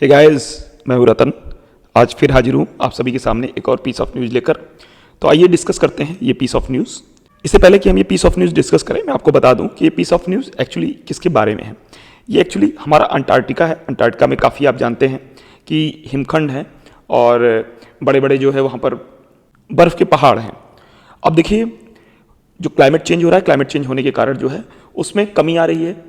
Hey guys, मैं हूं रतन। आज फिर हाजिर हूं आप सभी के सामने एक और पीस ऑफ न्यूज़ लेकर। तो आइए डिस्कस करते हैं ये पीस ऑफ न्यूज़। इससे पहले कि हम ये पीस ऑफ न्यूज़ डिस्कस करें, मैं आपको बता दूं कि ये पीस ऑफ न्यूज़ एक्चुअली किसके बारे में है। ये एक्चुअली हमारा अंटार्कटिका है। अंटार्कटिका में काफ़ी आप जानते हैं कि हिमखंड है और बड़े बड़े जो है वहाँ पर बर्फ़ के पहाड़ हैं। अब देखिए, जो क्लाइमेट चेंज हो रहा है, क्लाइमेट चेंज होने के कारण जो है उसमें कमी आ रही है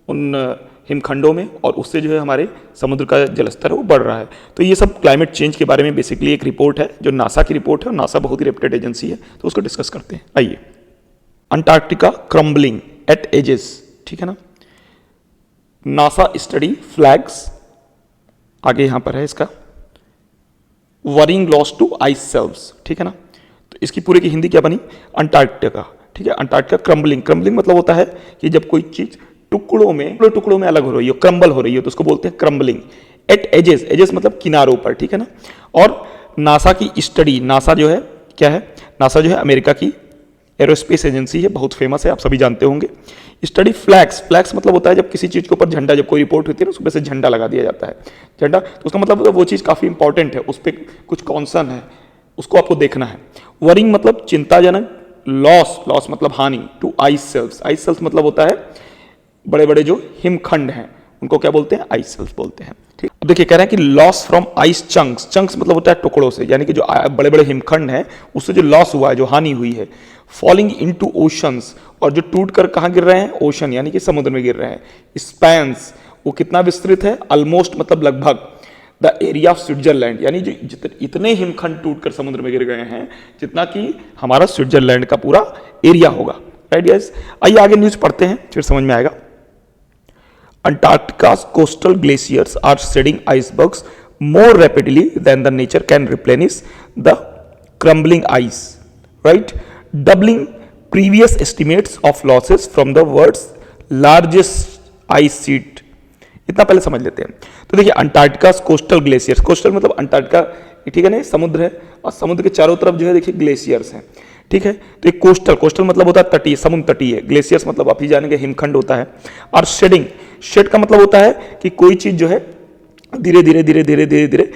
उन हिमखंडों में, और उससे जो है हमारे समुद्र का जलस्तर है वो बढ़ रहा है। तो ये सब क्लाइमेट चेंज के बारे में बेसिकली एक रिपोर्ट है जो नासा की रिपोर्ट है, और नासा बहुत ही रेप्यूटेड एजेंसी है, तो उसको डिस्कस करते हैं। आइए, अंटार्कटिका क्रम्बलिंग एट एजेस, ठीक है ना। नासा स्टडी फ्लैग्स, आगे यहां पर है इसका, worrying loss to ice shelves, ठीक है ना। तो इसकी पूरे की हिंदी क्या बनी, अंटार्कटिका, ठीक है। अंटार्कटिका क्रम्बलिंग, क्रम्बलिंग मतलब होता है कि जब कोई चीज टुकड़ों में अलग हो रही हो, क्रम्बल हो रही हो, तो उसको बोलते हैं क्रम्बलिंग। एट एजेस, एजेस मतलब किनारों पर, ठीक है ना। और नासा की स्टडी, नासा जो है क्या है, नासा जो है अमेरिका की एरोस्पेस एजेंसी है, बहुत फेमस है, आप सभी जानते होंगे। स्टडी फ्लैग्स, फ्लैग्स मतलब होता है जब किसी चीज के ऊपर झंडा, जब कोई रिपोर्ट होती है ना उसके ऊपर से झंडा लगा दिया जाता है, झंडा, तो उसका मतलब वो चीज काफी इंपॉर्टेंट है, उस पर कुछ कॉन्सर्न है, उसको आपको देखना है। वरिंग मतलब चिंताजनक, लॉस, लॉस मतलब हानि, to ice shelves, ice shelves मतलब होता है बड़े बड़े जो हिमखंड हैं उनको क्या बोलते हैं, आइस शेल्व्स बोलते हैं, ठीक। अब देखिए कह रहे हैं कि loss from ice chunks, chunks मतलब होता है टुकड़ों से, यानी कि जो बड़े बड़े हिमखंड हैं उससे जो लॉस हुआ है, जो हानि हुई है। फॉलिंग इनटू ओशंस, और जो टूट कर कहां गिर रहे हैं, ओशन यानी कि समुद्र में गिर रहे हैं। स्पैन्स, वो कितना विस्तृत है, ऑलमोस्ट मतलब लगभग, द एरिया ऑफ स्विट्जरलैंड, यानी जो इतने हिमखंड टूटकर समुद्र में गिर गए हैं जितना कि हमारा स्विट्जरलैंड का पूरा एरिया होगा, राइट गाइस। आइए आगे न्यूज पढ़ते हैं, फिर समझ में आएगा। Antarctica's coastal glaciers are shedding icebergs more rapidly than the nature can replenish the crumbling ice, right? Doubling previous estimates of losses from the world's largest ice sheet. इतना पहले समझ लेते हैं। तो देखिए, अंटार्कटिका कोस्टल ग्लेशियर्स, कोस्टल मतलब Antarctica, ठीक है ना, समुद्र है, और समुद्र के चारों तरफ जो है देखिए ग्लेशियर्स हैं, ठीक है। तो एक कोस्टल, कोस्टल मतलब होता है तटीय, समुद्र तटीय। ग्लेशियर्स मतलब आप ही जानेंगे हिमखंड होता है। और शेडिंग, शेड का मतलब होता है कि कोई चीज जो है धीरे धीरे धीरे धीरे धीरे धीरे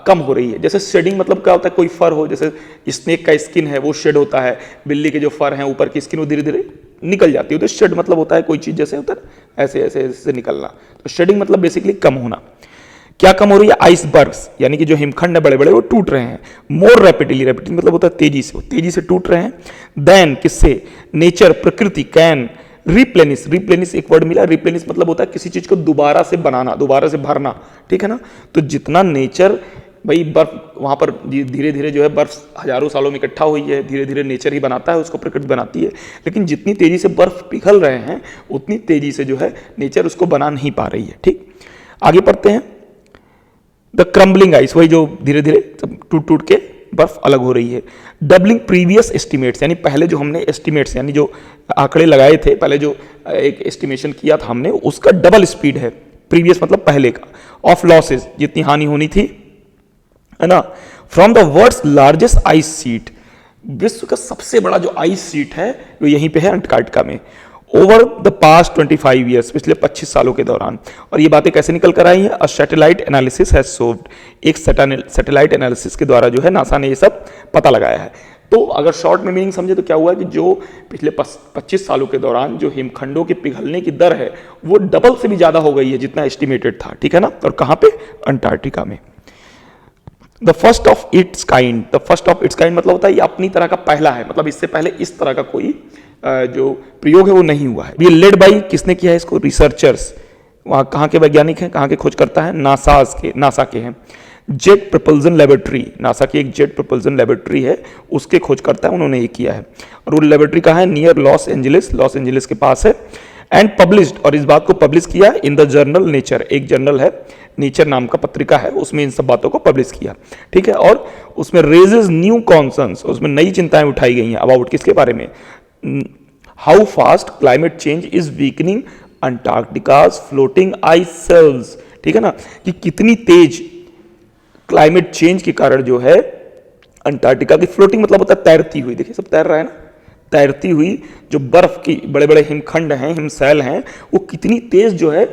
कम हो रही है। जैसे शेडिंग मतलब क्या होता है, कोई फर हो, जैसे स्नेक का स्किन है वो शेड होता है, बिल्ली के जो फर हैं ऊपर की स्किन वो धीरे धीरे निकल जाती है, तो शेड मतलब होता है कोई चीज जैसे होता है ऐसे ऐसे ऐसे निकलना। तो शेडिंग मतलब बेसिकली कम होना। क्या कम हो रही है, आइसबर्ग्स, यानी कि जो हिमखंड है बड़े बड़े वो टूट रहे हैं। मोर रैपिडली, रैपिडली मतलब होता है तेजी से, वो तेजी से टूट रहे हैं। देन किससे, नेचर, प्रकृति, कैन रिप्लेनिश, रिप्लेनिश एक वर्ड मिला, रिप्लेनिश मतलब होता है किसी चीज को दोबारा से बनाना, दोबारा से भरना, ठीक है ना। तो जितना नेचर, भाई बर्फ वहां पर धीरे धीरे जो है बर्फ हजारों सालों में इकट्ठा हुई है, धीरे धीरे नेचर ही बनाता है उसको, प्रकृति बनाती है, लेकिन जितनी तेजी से बर्फ पिघल रहे हैं उतनी तेजी से जो है नेचर उसको बना नहीं पा रही है, ठीक। आगे पढ़ते हैं। द क्रम्बलिंग आइस, वही जो धीरे धीरे टूट टूट के बर्फ अलग हो रही है। डबलिंग प्रीवियस एस्टिमेट्स, यानी पहले जो हमने एस्टिमेट्स यानी जो आंकड़े लगाए थे, पहले जो एक एस्टिमेशन किया था हमने, उसका डबल स्पीड है, प्रीवियस मतलब पहले का, ऑफ लॉसेस, जितनी हानि होनी थी, है ना। From the world's largest ice sheet, विश्व का सबसे बड़ा जो आइस सीट है वो यहीं पे है अंटार्कटिका में। ओवर द पास्ट 25 ईयर्स, पिछले 25 सालों के दौरान। और ये बातें कैसे निकल कर आई हैं, अ सैटेलाइट एनालिसिस हैज सोव्ड, एक सैटेलाइट एनालिसिस के द्वारा जो है नासा ने ये सब पता लगाया है। तो अगर शॉर्ट में मीनिंग समझे तो क्या हुआ कि जो पिछले 25 सालों के दौरान जो हिमखंडों के पिघलने की दर है वो डबल से भी ज्यादा हो गई है जितना एस्टिमेटेड था, ठीक है ना। और कहां पे, अंटार्कटिका में। The first of its kind, the first of its kind मतलब होता है ये अपनी तरह का पहला है, मतलब इससे पहले इस तरह का कोई जो प्रयोग है वो नहीं हुआ है। ये लेड बाई, किसने किया है इसको, रिसर्चर्स, वहाँ कहाँ के वैज्ञानिक हैं, कहाँ के खोजकर्ता हैं, नासा के हैं। जेट प्रपल्जन लेबोरेटरी, नासा की एक जेट प्रपल्जन लेबोरेटरी है, उसके खोजकर्ता है, उन्होंने ये किया है। और वो लेबोरेटरी कहाँ है, near Los Angeles, Los Angeles के पास है। एंड पब्लिश्ड, और इस बात को पब्लिश किया इन द जर्नल नेचर, एक जर्नल है नेचर नाम का पत्रिका है, उसमें इन सब बातों को पब्लिश किया, ठीक है। और उसमें रेजेस न्यू कॉन्सर्न्स, उसमें नई चिंताएं उठाई गई हैं, अबाउट किसके बारे में, how fast climate change is weakening Antarctica's floating ice shelves, ठीक है ना, कि कितनी तेज क्लाइमेट चेंज के कारण जो है अंटार्कटिका की फ्लोटिंग मतलब होता है तैरती हुई, देखिए सब तैर रहा है ना, तैरती हुई जो बर्फ की बड़े बड़े हिमखंड हैं, हिमशैल हैं, वो कितनी तेज जो है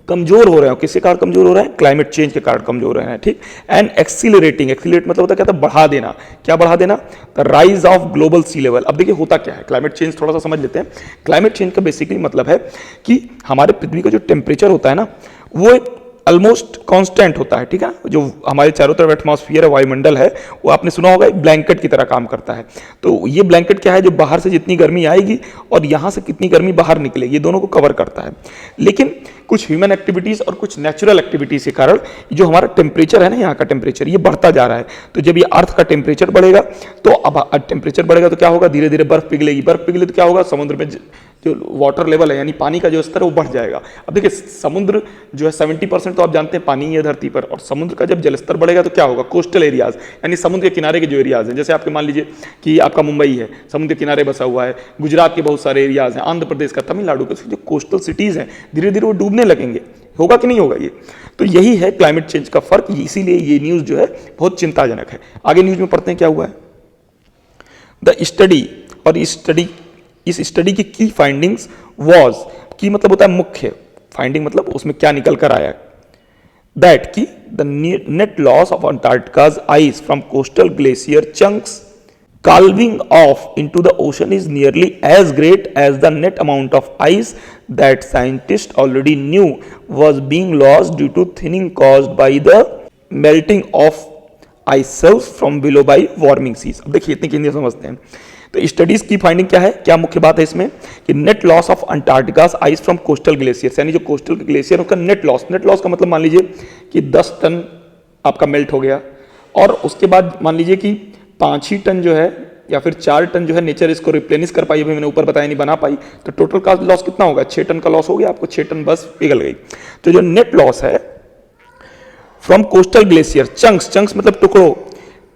कमजोर हो रहे हैं। किसके कारण कमजोर हो रहे हैं? क्लाइमेट चेंज के कारण कमजोर हो रहे हैं, ठीक। एंड एक्सीलरेटिंग, एक्सीलरेट मतलब होता है क्या था? बढ़ा देना। क्या बढ़ा देना? The rise of global sea level. अब देखिए होता क्या है क्लाइमेट चेंज, थोड़ा सा समझ लेते हैं। क्लाइमेट चेंज का बेसिकली मतलब है कि हमारे पृथ्वी का जो टेम्परेचर होता है ना, वो एक ऑलमोस्ट कांस्टेंट होता है, ठीक है। जो हमारे चारों तरफ एटमॉस्फेयर है, वायुमंडल है, वो आपने सुना होगा एक ब्लैंकेट की तरह काम करता है। तो ये ब्लैंकेट क्या है? जो बाहर से जितनी गर्मी आएगी और यहाँ से कितनी गर्मी बाहर निकलेगी, ये दोनों को कवर करता है। लेकिन कुछ ह्यूमन एक्टिविटीज और कुछ नेचुरल एक्टिविटीज के कारण जो हमारा टेम्परेचर है ना, यहाँ का टेम्परेचर, ये बढ़ता जा रहा है। तो जब ये अर्थ का टेम्परेचर बढ़ेगा, तो अब टेम्परेचर बढ़ेगा तो क्या होगा? धीरे धीरे बर्फ पिघलेगी। बर्फ पिघले तो क्या होगा? समुद्र में जो वाटर लेवल है, यानी पानी का जो स्तर है, वो बढ़ जाएगा। अब देखिए समुद्र जो है 70% तो आप जानते हैं पानी है धरती पर, और समुद्र का जब जलस्तर बढ़ेगा तो क्या होगा? कोस्टल एरियाज, यानी समुद्र के किनारे के जो एरियाज हैं, जैसे आपके मान लीजिए कि आपका मुंबई है, समुद्र के किनारे बसा हुआ है, गुजरात के बहुत सारे एरियाज हैं, आंध्र प्रदेश का, तमिलनाडु का, जो कोस्टल सिटीज हैं, धीरे धीरे वो डूबने लगेंगे। होगा कि नहीं होगा ये? तो यही है क्लाइमेट चेंज का फर्क। इसीलिए ये न्यूज जो है बहुत चिंताजनक है। आगे न्यूज में पढ़ते हैं क्या हुआ है। द स्टडी, और इस स्टडी की की फाइंडिंग्स वाज, की मतलब होता है मुख्य, फाइंडिंग मतलब उसमें क्या निकल कर आया, दैट की the net loss of Antarctica's ice from coastal glacier chunks calving off into the ocean is nearly as great as the net amount of ice that scientists already knew was being lost due to thinning caused by the melting of ice shelves from below by warming seas। अब देखिए इतनी हिंदी समझते हैं। तो studies की finding क्या है, क्या मुख्य बात है इसमें, कि net loss of Antarctica's ice from coastal glaciers, यानी जो कोस्टल ग्लेशियर उसका नेट लॉस, नेट लॉस का मतलब मान लीजिए कि 10 टन आपका मेल्ट हो गया, और उसके बाद मान लीजिए कि 5 ही टन जो है या फिर 4 टन जो है नेचर इसको रिप्लेनिश कर पाई, अभी मैंने ऊपर बताया नहीं बना पाई, तो टोटल का लॉस कितना होगा? 6 टन का लॉस हो गया आपको, 6 टन बस पिघल गई। तो जो नेट लॉस है from coastal glacier, chunks, chunks मतलब टुकड़ों,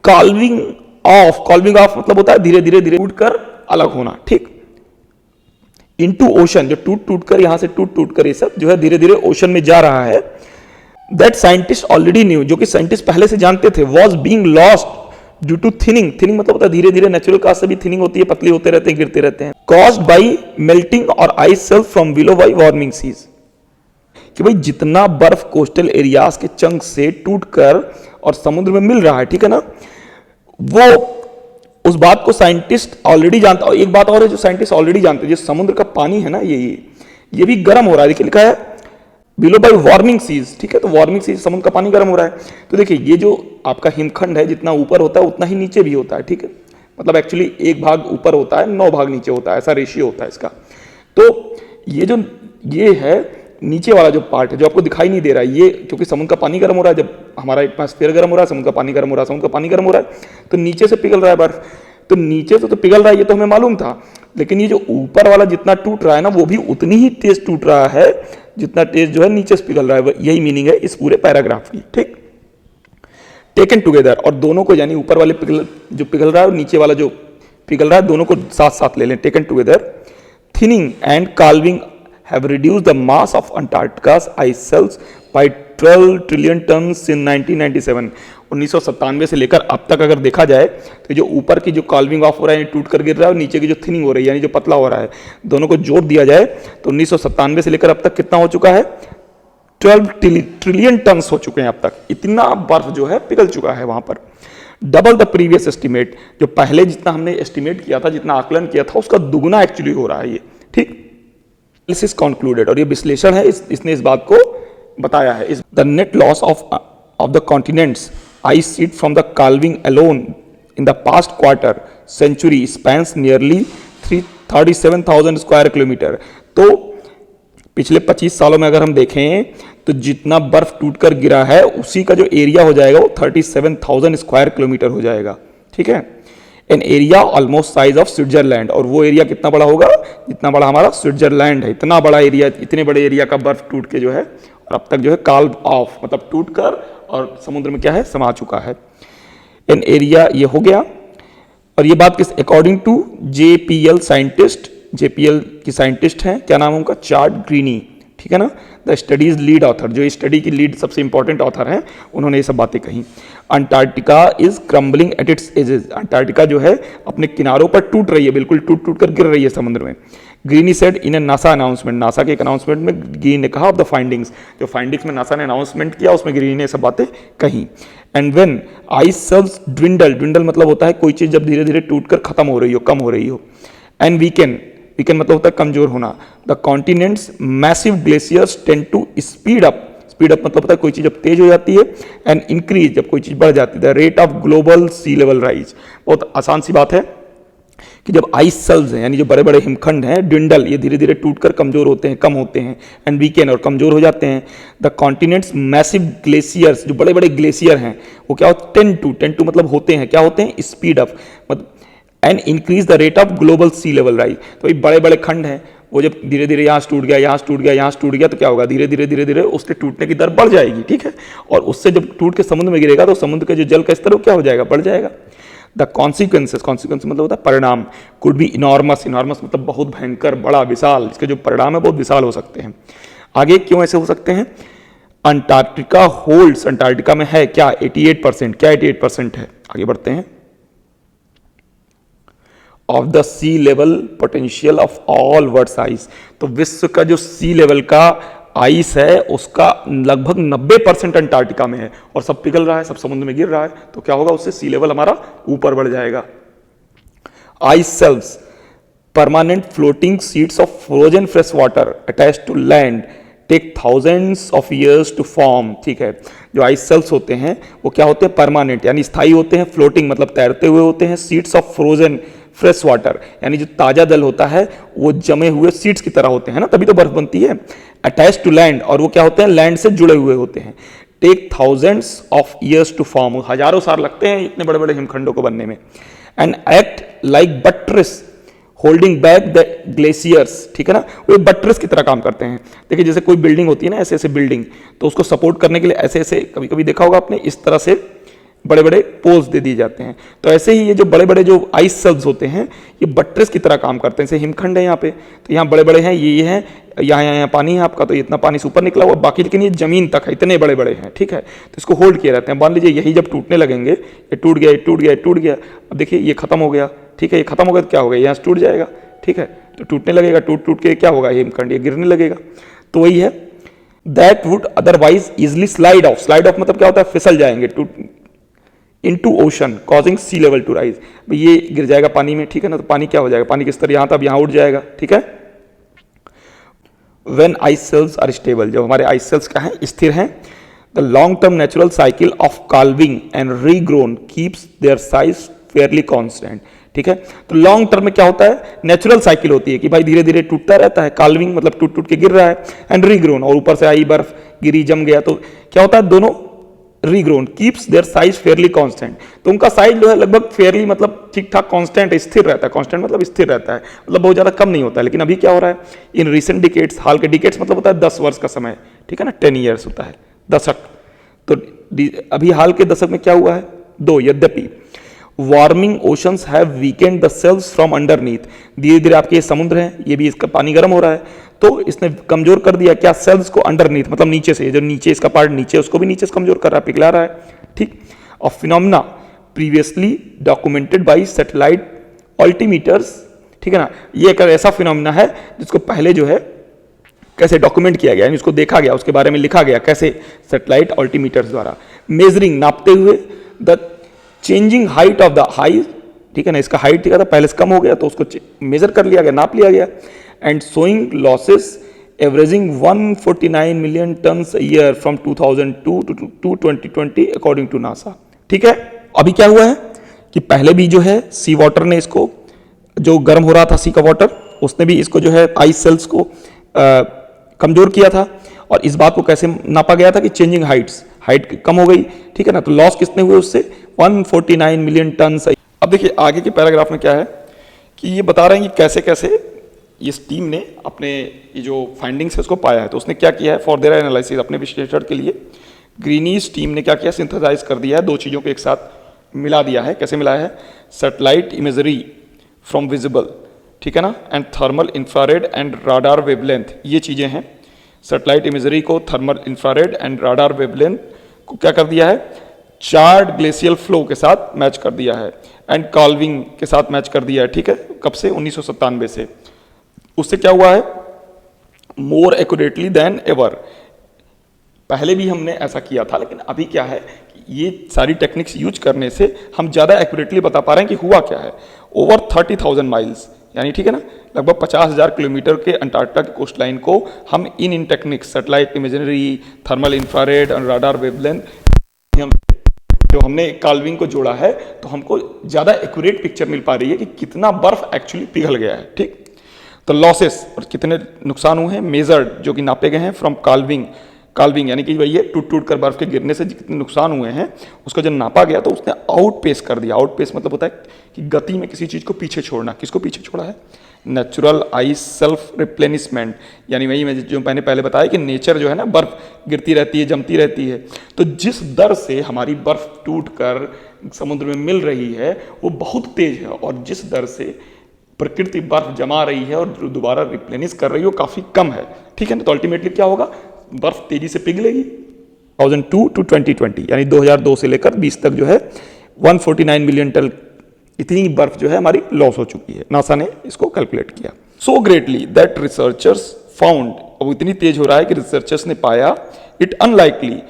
कॉल्विंग ऑफ मतलब होता है धीरे धीरे टूट कर अलग होना, ठीक। इनटू ओशन, जो टूट कर यहां से टूट कर ये सब जो है धीरे धीरे ओशन में जा रहा है। दैट साइंटिस्ट ऑलरेडी न्यू, जो कि साइंटिस्ट पहले से जानते थे, was being lost due to thinning, thinning मतलब होता है धीरे धीरे, नेचुरल काज से भी थिनिंग होती है, पतली होते रहते हैं, गिरते रहते हैं। कॉज्ड बाई मेल्टिंग और ice shelf from below by warming seas, कि भाई जितना बर्फ कोस्टल एरियाज के चंक से टूटकर और समुद्र में मिल रहा है, ठीक है ना, वो उस बात को साइंटिस्ट ऑलरेडी जानता। और एक बात और है जो साइंटिस्ट ऑलरेडी जानते हैं, जो समुद्र का पानी है ना, ये भी गर्म हो रहा है। देखिए लिखा है बिलो बाई वार्मिंग सीज, ठीक है। तो वार्मिंग सीज, समुद्र का पानी गर्म हो रहा है। तो देखिए ये जो आपका हिमखंड है, जितना ऊपर होता है उतना ही नीचे भी होता है, ठीक है। मतलब एक्चुअली 1 भाग ऊपर होता है, 9 भाग नीचे होता है, ऐसा रेशियो होता है इसका। तो ये है नीचे वाला जो पार्ट है जो आपको दिखाई नहीं दे रहा है, ये क्योंकि समुद्र का पानी गर्म हो रहा है, जब हमारा एटमॉस्फेयर गर्म हो रहा है, समुद्र का पानी गर्म हो रहा है, समुद्र का पानी गर्म हो रहा है, तो नीचे से पिघल रहा है बर्फ। तो नीचे से तो पिघल रहा है, ये तो हमें मालूम था, लेकिन ये जो ऊपर वाला जितना टूट रहा है ना, वो भी उतनी ही तेज टूट रहा है जितना तेज जो है नीचे से पिघल रहा है। यही मीनिंग है इस पूरे पैराग्राफ की, ठीक। टेकन टुगेदर, और दोनों को, यानी ऊपर वाले जो पिघल रहा है और नीचे वाला जो पिघल रहा है, दोनों को साथ साथ ले लें। Taken together, thinning and calving have reduced the mass of Antarctica's ice shelves by 12 trillion tons in 1997। 1997 से लेकर अब तक अगर देखा जाए तो जो ऊपर की जो कॉल्विंग ऑफ हो रहा है, टूट कर गिर रहा है, और नीचे की जो थिनिंग हो रही है, यानी जो पतला हो रहा है, दोनों को जोड़ दिया जाए तो 1997 से लेकर अब तक कितना हो चुका है? 12 ट्रिलियन टन हो चुके हैं अब तक। इतना बर्फ जो है पिघल चुका है वहां पर। डबल द प्रीवियस एस्टिमेट, जो पहले जितना हमने एस्टिमेट किया था, जितना आकलन किया था, उसका दुगुना एक्चुअली हो रहा है ये, ठीक। Analysis concluded, और ये विश्लेषण है, इसने इस बात को बताया है। The net loss of the continents ice sheet from the calving alone in the past quarter century spans nearly 37,000 square kilometre. तो पिछले 25 सालों में अगर हम देखें तो जितना बर्फ टूटकर गिरा है उसी का जो एरिया हो जाएगा वो 37,000 स्क्वायर किलोमीटर हो जाएगा, ठीक है। An area almost size of Switzerland, और वो एरिया कितना बड़ा होगा? जितना बड़ा हमारा स्विट्जरलैंड है, इतना बड़ा एरिया, इतने बड़े एरिया का बर्फ टूट के जो है, और अब तक जो है काल्व ऑफ मतलब टूट कर और समुद्र में क्या है, समा चुका है। एन एरिया ये हो गया। और ये बात किस, according to JPL scientist, JPL की साइंटिस्ट हैं, क्या नाम है उनका? चार्ड ग्रीनी, ठीक है ना। द स्टडीज लीड ऑथर, जो स्टडी की लीड सबसे इंपॉर्टेंट ऑथर हैं, उन्होंने ये सब बातें कही। Antarctica is crumbling at its edges, Antarctica जो है अपने किनारों पर टूट रही है, बिल्कुल टूट टूट कर गिर रही है समुद्र में। Greene said in a NASA announcement, NASA के एक अनाउंसमेंट में ग्रीन ने कहा ऑफ द फाइंडिंग्स, जो फाइंडिंग्स में नासा ने अनाउंसमेंट किया उसमें ग्रीन ने सब बातें कही। And when ice shelves dwindle, dwindle मतलब होता है कोई चीज जब धीरे धीरे टूट कर खत्म हो रही हो, कम हो रही हो। एंड वीकेन, वीकेन मतलब होता है कमजोर होना। The continent's massive glaciers tend to speed up, speed up मतलब होता है कोई चीज जब तेज हो जाती है, एंड इंक्रीज जब कोई चीज बढ़ जाती है। The rate of global sea level rise, बहुत आसान सी बात है कि जब आइस शेल्व्स हैं यानी जो बड़े बड़े हिमखंड हैं, ड्विंडल ये धीरे धीरे टूटकर कमजोर होते हैं, कम होते हैं, एंड वीकेन और कमजोर हो जाते हैं। द कॉन्टिनेंट्स मैसिव ग्लेशियर्स, जो बड़े बड़े ग्लेशियर हैं वो क्या होते हैं, टेंड टू मतलब होते हैं, क्या होते हैं, स्पीड अप, मतलब and increase the rate of global sea level rise. तो ये बड़े बड़े खंड हैं, वो जब धीरे धीरे यहाँ से टूट गया, यहाँ से टूट गया, यहाँ से टूट गया, तो क्या होगा, धीरे धीरे धीरे धीरे उसके टूटने की दर बढ़ जाएगी, ठीक है। और उससे जब टूट के समुद्र में गिरेगा तो समुद्र का जो जल का स्तर वो क्या हो जाएगा, बढ़ जाएगा। द कॉन्सिक्वेंसेस, कॉन्सिक्वेंस मतलब होता है परिणाम, कुड बी इनॉर्मस, इनॉर्मस मतलब बहुत भयंकर, बड़ा, विशाल, इसके जो परिणाम है बहुत विशाल हो सकते हैं। आगे क्यों ऐसे हो सकते हैं। अंटार्कटिका होल्ड्स, अंटार्कटिका में है क्या 88%, क्या 88% है। आगे बढ़ते हैं। Of the sea level potential of all world's ice, तो विश्व का जो सी लेवल का आइस है उसका लगभग 90% अंटार्कटिका में है, और सब पिघल रहा है, सब समुद्र में गिर रहा है, तो क्या होगा, उससे सी लेवल हमारा ऊपर बढ़ जाएगा। Ice shelves permanent floating sheets of frozen fresh water attach to land take thousands of years to form, ठीक है। जो आइस शेल्व्स होते हैं वो क्या होते हैं, परमानेंट यानी स्थायी होते हैं, फ्लोटिंग मतलब तैरते हुए होते हैं, seats of frozen fresh water यानी जो ताजा जल होता है वो जमे हुए सीड्स की तरह होते हैं ना, तभी तो बर्फ बनती है। अटैच टू लैंड, और वो क्या होते हैं, लैंड से जुड़े हुए होते हैं। Take thousands of years to form, हजारों साल लगते हैं इतने बड़े बड़े हिमखंडों को बनने में। And act like buttress holding back the glaciers, ठीक है ना, वो एक बट्रेस की तरह काम करते हैं। देखिए जैसे कोई बिल्डिंग होती है ना, ऐसे ऐसे बिल्डिंग, तो उसको सपोर्ट करने के लिए ऐसे ऐसे, कभी कभी देखा होगा आपने, इस तरह से बड़े बड़े पोज दे दिए जाते हैं। तो ऐसे ही ये जो बड़े बड़े जो आइस शेल्व्स होते हैं ये बट्रेस की तरह काम करते हैं। जैसे हिमखंड है यहाँ पे, तो यहाँ बड़े बड़े हैं, ये हैं, यहाँ पानी है आपका, तो इतना पानी से ऊपर निकला हुआ, बाकी लेकिन ये जमीन तक है, इतने बड़े बड़े हैं, ठीक है। तो इसको होल्ड किए रहते हैं। मान लीजिए यही जब टूटने लगेंगे, ये टूट गया, ये टूट गया, ये टूट गया, अब देखिए ये खत्म हो गया, ठीक है, ये खत्म हो गया तो क्या होगा, यहाँ से टूट जाएगा, ठीक है, तो टूटने लगेगा, टूट टूट के क्या होगा, ये हिमखंड ये गिरने लगेगा। तो वही है, that would otherwise easily slide off, slide off मतलब क्या होता है, फिसल जाएंगे, into ocean causing sea level to rise, ये गिर जाएगा पानी में, ठीक है ना, तो पानी क्या हो जाएगा, पानी के स्तर यहां था, अब यहां उठ जाएगा, ठीक है। When ice shelves are stable, जब हमारे आइस शेल्व्स क्या है, स्थिर हैं, the long term natural cycle of calving and regrowth keeps their size fairly constant, ठीक है। तो लॉन्ग टर्म में क्या होता है, नेचुरल साइकिल होती है कि भाई धीरे धीरे टूटता रहता है, काल्विंग मतलब टूट टूट के गिर रहा है, एंड रीग्रोन और ऊपर से आई बर्फ गिरी जम गया, तो क्या होता है, दोनों regrowth keeps their size fairly constant, तो उनका साइज जो है लगभग फेयरली मतलब ठीक ठाक कांस्टेंट, स्थिर रहता है। कांस्टेंट मतलब स्थिर रहता है, मतलब बहुत ज्यादा कम नहीं होता है। लेकिन अभी क्या हो रहा है, इन रिसेंट डिकेट्स, हाल के डिकेट्स मतलब होता है 10 वर्ष का समय, ठीक है ना, 10 ईयर्स होता है, दशक। तो अभी हाल के दशक में क्या हुआ है, 2, यद्यपि warming oceans have weakened the shelves from underneath, धीरे धीरे आपके ये समुद्र है, ये भी इसका पानी गर्म हो रहा है, तो इसने कमजोर कर दिया क्या, सेल्स को अंडरनीथ मतलब नीचे से, जो नीचे इसका पार्ट नीचे उसको भी नीचे से कमजोर कर रहा है, पिघला रहा है, ठीक। और phenomena previously documented by satellite altimeters, ठीक है ना, ये एक ऐसा फिनोमेना है जिसको पहले जो है कैसे डॉक्यूमेंट किया गया, इसको देखा गया, उसके बारे में लिखा गया, कैसे, सैटेलाइट अल्टीमीटर्स द्वारा। मेजरिंग नापते हुए the changing height of the high, ठीक है ना, इसका हाइट ठीक है, पहले से कम हो गया तो उसको मेजर कर लिया गया, नाप लिया गया। And showing losses averaging 149 million tons year from 2002 to 2020 according to NASA, ठीक है। अभी क्या हुआ है कि पहले भी जो है सी वाटर ने इसको, जो गर्म हो रहा था सी का वाटर, उसने भी इसको जो है आइस शेल्व्स को कमजोर किया था, और इस बात को कैसे नापा गया था कि चेंजिंग हाइट्स, हाइट कम हो गई, ठीक है ना, तो लॉस कितने हुए उससे, 149 मिलियन टन। अब देखिए आगे के पैराग्राफ में क्या है कि ये बता रहे हैं कि कैसे कैसे इस टीम ने अपने ये जो फाइंडिंग्स है उसको पाया है। तो उसने क्या किया है, फॉर देयर एनालिसिस, अपने विश्लेषण के लिए ग्रीनीज टीम ने क्या किया, सिंथेसाइज कर दिया है, 2 चीज़ों को एक साथ मिला दिया है। कैसे मिलाया है, सैटेलाइट इमेजरी फ्रॉम विजिबल, ठीक है ना, and thermal infrared and radar wavelength, ये चीज़ें हैं सैटेलाइट इमेजरी को thermal infrared and radar wavelength को क्या कर दिया है, चार्ड ग्लेशियल फ्लो के साथ मैच कर दिया है एंड कॉल्विंग के साथ मैच कर दिया है। ठीक है, कब से, 1997 से। उससे क्या हुआ है, मोर एक्यूरेटली देन एवर। पहले भी हमने ऐसा किया था, लेकिन अभी क्या है कि ये सारी टेक्निक्स यूज करने से हम ज़्यादा एक्यूरेटली बता पा रहे हैं कि हुआ क्या है। ओवर 30,000 माइल्स, यानी ठीक है ना, लगभग 50,000 किलोमीटर के अंटार्कटिका की कोस्ट लाइन को हम इन techniques, satellite imagery, thermal infrared और राडार वेवलेंथ, जो हमने कॉल्विंग को जोड़ा है, तो हमको ज़्यादा एक्यूरेट पिक्चर मिल पा रही है कि कितना बर्फ एक्चुअली पिघल गया है। ठीक, तो लॉसेस और कितने नुकसान हुए हैं, मेजर्ड, जो कि नापे गए हैं फ्रॉम कॉल्विंग यानी कि वही है, टूट टूट कर बर्फ के गिरने से जितने नुकसान हुए हैं उसका जब नापा गया तो उसने आउटपेस कर दिया। आउटपेस मतलब होता है कि गति में किसी चीज़ को पीछे छोड़ना। किसको पीछे छोड़ा है, नेचुरल आइस सेल्फ रिप्लेनिशमेंट, यानी वही मैं जो मैंने पहले बताया कि नेचर जो है ना, बर्फ गिरती रहती है, जमती रहती है, तो जिस दर से हमारी बर्फ टूट कर समुद्र में मिल रही है वो बहुत तेज है, और जिस दर से प्रकृति बर्फ जमा रही है और दोबारा रिप्लेनिश कर रही है वो काफ़ी कम है। ठीक है ना, तो अल्टीमेटली क्या होगा, बर्फ तेजी से पिघलेगी। 2002 टू 2020 यानी 2002 से लेकर 20 तक जो है 149 मिलियन टन इतनी बर्फ जो है हमारी लॉस हो चुकी है। नासा ने इसको कैलकुलेट किया। सो ग्रेटली दैट रिसर्चर्स फाउंड, अब इतनी तेज हो रहा है कि रिसर्चर्स ने पाया इट अनलाइकली,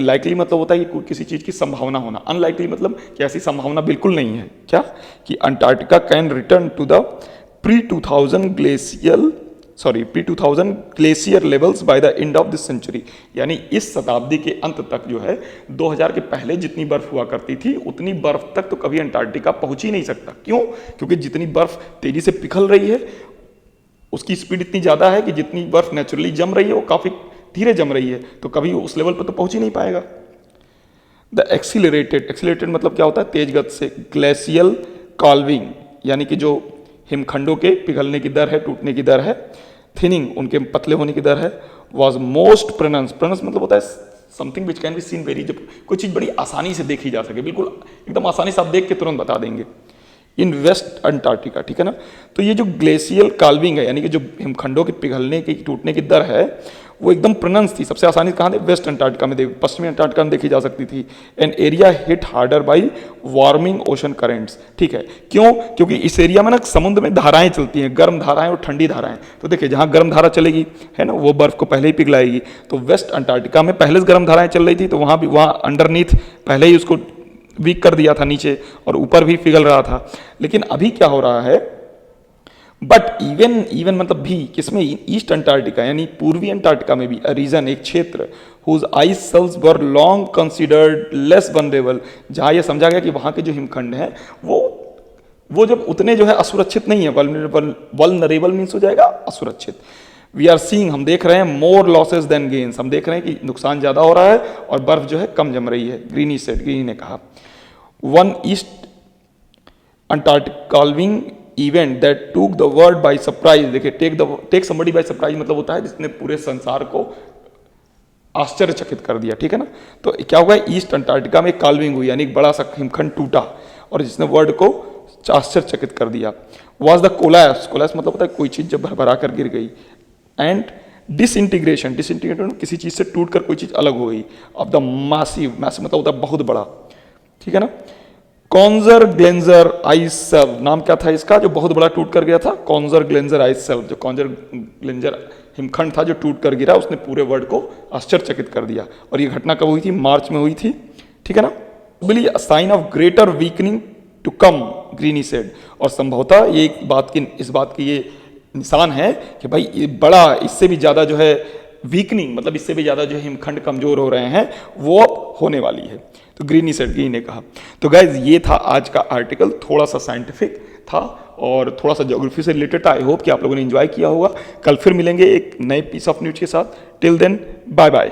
लाइकली मतलब होता है कि किसी चीज की संभावना होना, अनलाइकली मतलब कि ऐसी संभावना बिल्कुल नहीं है, क्या, कि Antarctica can return to the प्री-2000 glacier levels by the end of this century, यानी इस शताब्दी के अंत तक जो है 2000 के पहले जितनी बर्फ हुआ करती थी उतनी बर्फ तक तो कभी अंटार्कटिका पहुंच ही नहीं सकता। क्यों, क्योंकि जितनी बर्फ तेजी से पिघल रही है उसकी स्पीड इतनी ज़्यादा है कि जितनी बर्फ नेचुरली जम रही है वो काफ़ी धीरे जम रही है, तो कभी उस लेवल पर तो पहुंच ही नहीं पाएगा। द एक्सीलरेटेड मतलब क्या होता है, तेज गति से, ग्लेशियल कॉल्विंग यानी कि जो हिमखंडों के पिघलने की दर है, टूटने की दर है, थिनिंग उनके पतले होने की दर है, वॉज मोस्ट प्रोनाउंस मतलब होता है something which can be seen very, जब कोई चीज़ बड़ी आसानी से देखी जा सके, बिल्कुल एकदम आसानी से आप देख के तुरंत बता देंगे, इन वेस्ट अंटार्कटिका। ठीक है ना, तो ये जो ग्लेशियल कॉल्विंग है यानी कि जो हिमखंडों के पिघलने की, टूटने की दर है, वो एकदम प्रोनाउंस थी, सबसे आसानी से कहाँ, वेस्ट अंटार्कटिका में, पश्चिमी अंटार्कटिका में देखी जा सकती थी। An area hit harder by warming ocean currents. ठीक है, क्यों, क्योंकि इस एरिया में ना समुद्र में धाराएं चलती हैं, गर्म धाराएं और ठंडी धाराएं। तो देखिए जहाँ गर्म धारा चलेगी है ना, वो बर्फ को पहले ही पिघलाएगी। तो वेस्ट अंटार्कटिका में पहले से गर्म धाराएं चल रही थी, तो वहाँ अंडरनीथ पहले ही उसको वीक कर दिया था नीचे, और ऊपर भी पिघल रहा था। लेकिन अभी क्या हो रहा है, बट इवन मतलब भी किसमें, ईस्ट अंटार्कटिका यानी पूर्वी अंटार्कटिका में भी रीजन, एक क्षेत्र, हुज आइस शेल्स वर लॉन्ग कंसिडर्ड लेस वनरेबल, जहाँ यह समझा गया कि वहाँ के जो हिमखंड हैं वो जब उतने जो है असुरक्षित नहीं है, वल्नरेबल मीन्स हो जाएगा असुरक्षित। वी आर सीइंग, हम देख रहे हैं, मोर लॉसेस देन गेन्स, हम देख रहे हैं कि नुकसान ज़्यादा हो रहा है और बर्फ जो है कम जम रही है। ग्रीनी ने कहा one East Antarctic calving event that took the world by surprise. देखिए टेक समबडी बाय सरप्राइज मतलब होता है जिसने पूरे संसार को आश्चर्यचकित कर दिया। ठीक है ना, तो क्या हुआ, ईस्ट अंटार्कटिका में कॉल्विंग हुई यानी एक बड़ा सा हिमखंड टूटा और जिसने वर्ल्ड को आश्चर्यचकित कर दिया। वॉज द कोलैप्स मतलब होता है कोई चीज जब भरभरा कर गिर गई। एंड डिसइंटीग्रेशन किसी चीज से टूट कर कोई चीज अलग हो गई। ऑफ द मैसिव मतलब होता है बहुत बड़ा। ठीक है ना, कॉन्जर ग्लेंजर आइस शेल्फ नाम क्या था इसका, जो बहुत बड़ा टूट कर गया था, कॉन्जर ग्लेंजर आइस शेल्फ। जो कॉन्जर ग्लेंजर हिमखंड था जो टूट कर गिरा, उसने पूरे वर्ल्ड को आश्चर्यचकित कर दिया। और ये घटना कब हुई थी, मार्च में हुई थी। ठीक है ना, बिली sign of greater weakening to come, Greene said. और संभवतः ये इस बात की ये निशान है कि भाई ये बड़ा, इससे भी ज़्यादा जो है वीकनिंग मतलब इससे भी ज़्यादा जो है हिमखंड कमज़ोर हो रहे हैं, वो अब होने वाली है। तो ग्रीनी ने कहा। तो गाइज ये था आज का आर्टिकल, थोड़ा सा साइंटिफिक था और थोड़ा सा ज्योग्राफी से रिलेटेड था। आई होप कि आप लोगों ने एंजॉय किया होगा। कल फिर मिलेंगे एक नए पीस ऑफ न्यूज के साथ। Till then bye bye.